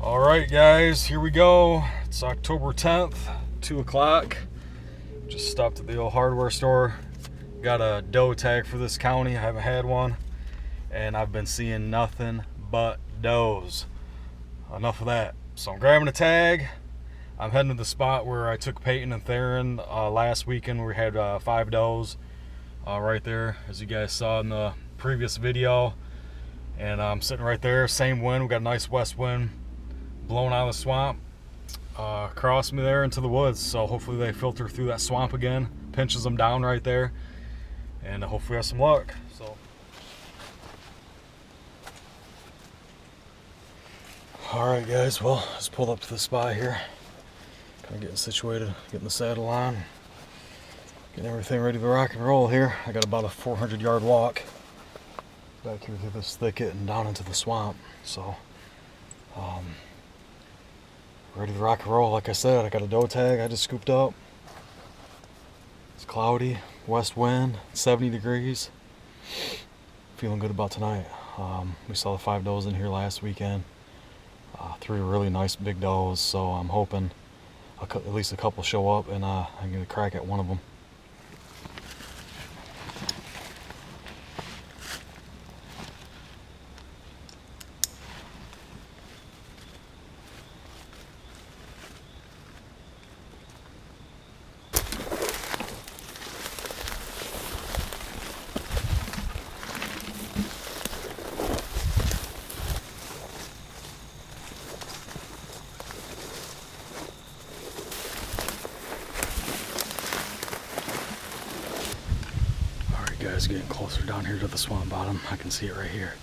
Alright guys, here we go. It's October 10th, 2 o'clock. Just stopped at the old hardware store. Got a doe tag for this county. I haven't had one. And I've been seeing nothing but does. Enough of that. So I'm grabbing a tag. I'm heading to the spot where I took Peyton and Theron last weekend, where we had 5 does right there, as you guys saw in the previous video. And I'm sitting right there, same wind. We got a nice west wind blowing out of the swamp across me there into the woods. So hopefully they filter through that swamp again, pinches them down right there, and hopefully have some luck. So alright guys, well, just pulled up to the spot here, kind of getting situated, getting the saddle on, getting everything ready to rock and roll here. I got about a 400-yard walk back here through this thicket and down into the swamp. So ready to rock and roll. Like I said, I got a doe tag I just scooped up. It's cloudy, west wind, 70 degrees. Feeling good about tonight. We saw the 5 does in here last weekend. 3 really nice big does, so I'm hoping at least a couple show up and I can get a crack at one of them. Guys, getting closer down here to the swamp bottom. I can see it right here.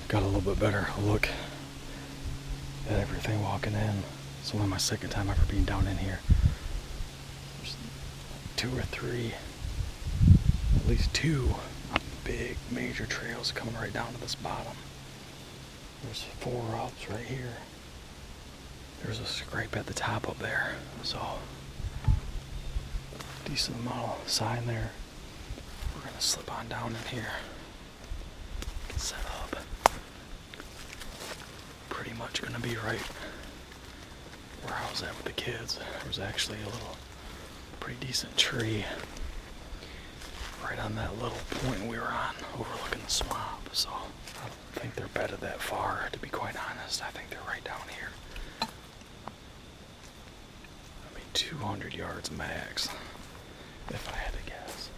Got a little bit better look at everything walking in. It's only my second time ever being down in here. There's 2 or 3, at least 2 big major trails coming right down to this bottom. There's 4 ups right here. There's a scrape at the top up there. So decent amount of sign there. We're gonna slip on down in here, get set up. much going to be right where I was at with the kids. There was actually a little pretty decent tree right on that little point we were on overlooking the swamp. So I don't think they're bedded that far, to be quite honest. I think they're right down here. 200 yards max, if I had to guess.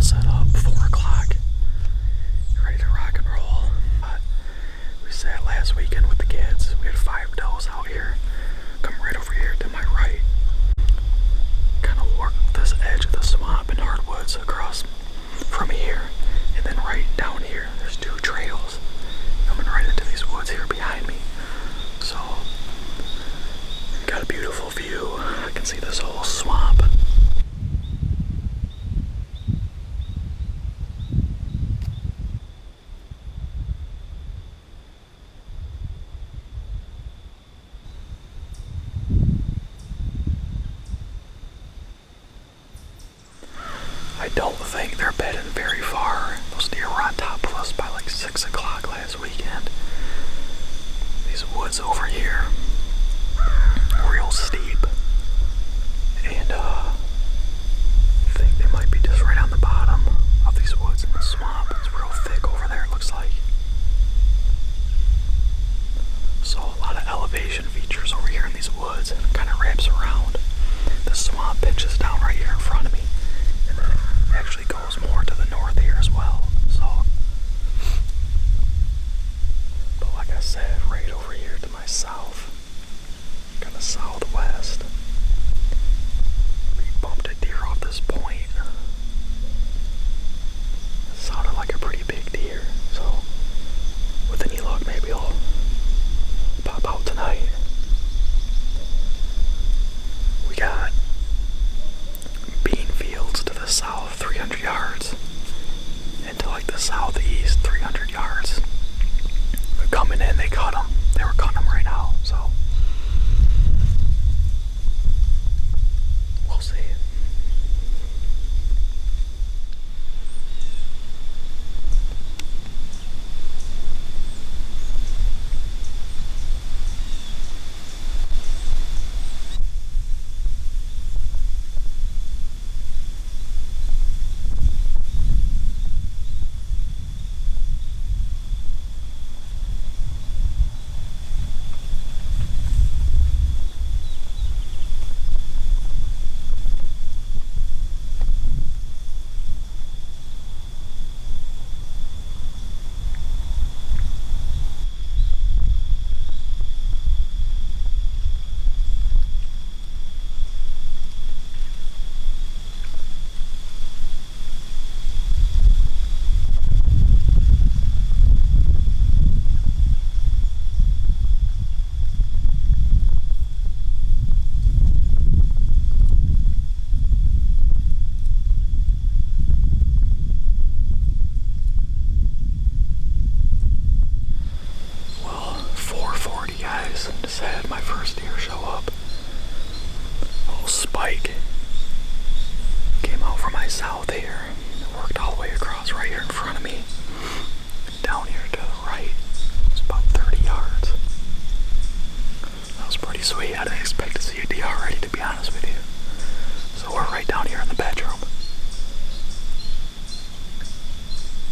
Set up 4 o'clock, ready to rock and roll. We sat last weekend with the kids. We had 5 does out here. Come right over here to my right. Kind of work this edge of the swamp and hardwoods across from here, and then right down here. There's 2 trails coming right into these woods here behind me. So got a beautiful view. I can see this whole swamp. I don't think they're bedding very far. Those deer were on top of us by like 6 o'clock last weekend. These woods over here, real steep. And I think they might be just right on the bottom of these woods in the swamp. It's real thick over there, it looks like. So a lot of elevation features over here in these woods, and it kind of wraps around. The swamp pitches down right here in front of me. Actually goes more to the north here as well. So, but like I said, right over here to my south, kind of southwest, we bumped a deer off this point. It sounded like a pretty big deer. So, with any luck, maybe he'll pop out tonight. We got bean fields to the south, 300 yards, and to like the southeast, 300 yards. They're coming in, they cut them. They were cutting them right now, so we'll see. Just had my first deer show up. A little spike came out from my south here. It worked all the way across right here in front of me. Down here to the right. It's about 30 yards. That was pretty sweet. I didn't expect to see a deer already, to be honest with you. So we're right down here in the bedroom.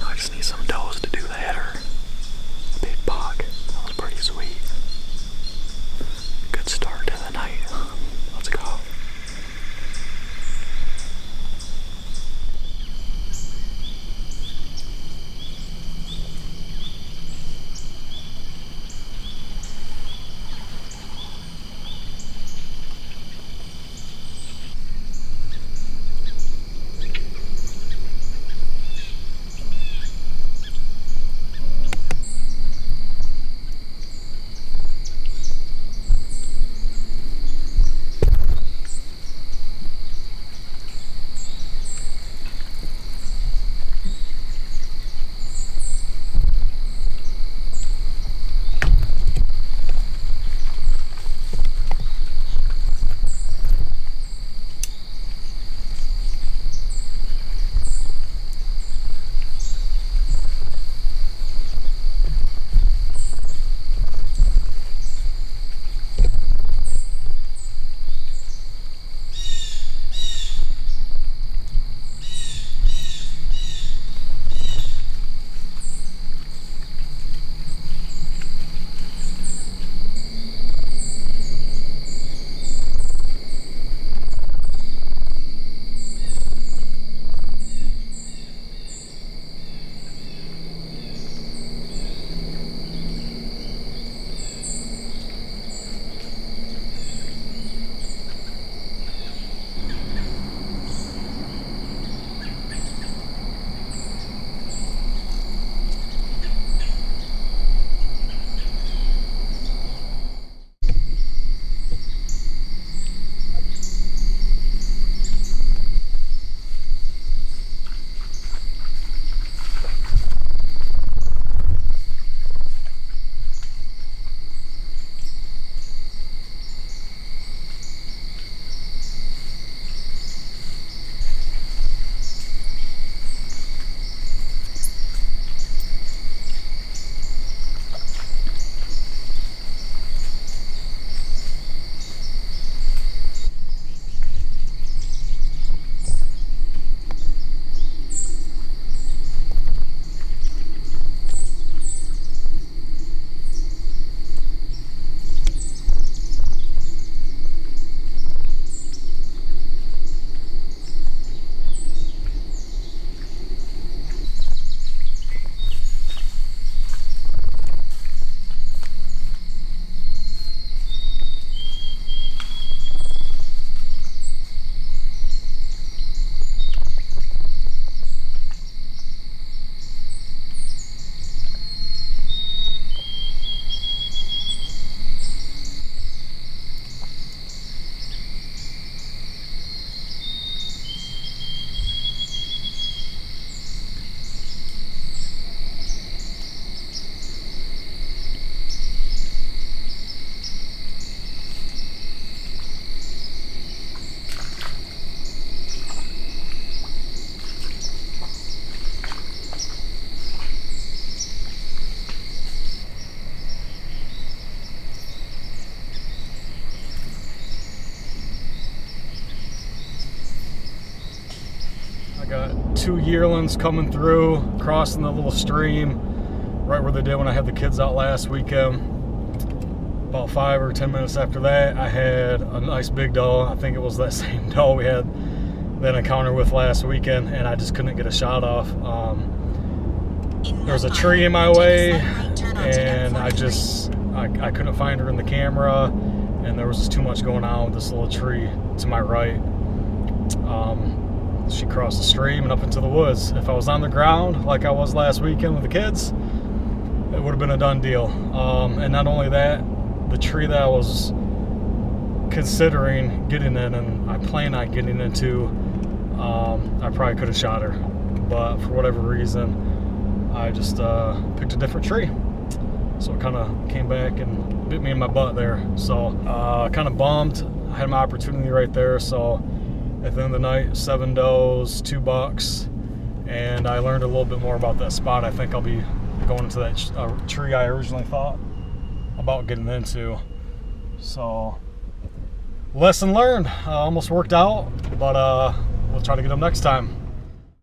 I just need some does to do that, or a big buck. That was pretty sweet. Good start to the night. Let's go. I got 2 yearlings coming through, crossing the little stream right where they did when I had the kids out last weekend. About 5 or 10 minutes after that, I had a nice big doe. I think it was that same doe we had that encounter with last weekend, and I just couldn't get a shot off. There was a tree in my way, and I couldn't find her in the camera, and there was just too much going on with this little tree to my right. She crossed the stream and up into the woods. If I was on the ground like I was last weekend with the kids, it would have been a done deal. And not only that, the tree that I was considering getting in and I plan on getting into, I probably could have shot her, but for whatever reason I just picked a different tree, so it kind of came back and bit me in my butt there. So kind of bummed. I had my opportunity right there. So at the end of the night, 7 does, 2 bucks, and I learned a little bit more about that spot. I think I'll be going into that tree I originally thought about getting into. So lesson learned. Almost worked out, but we'll try to get them next time.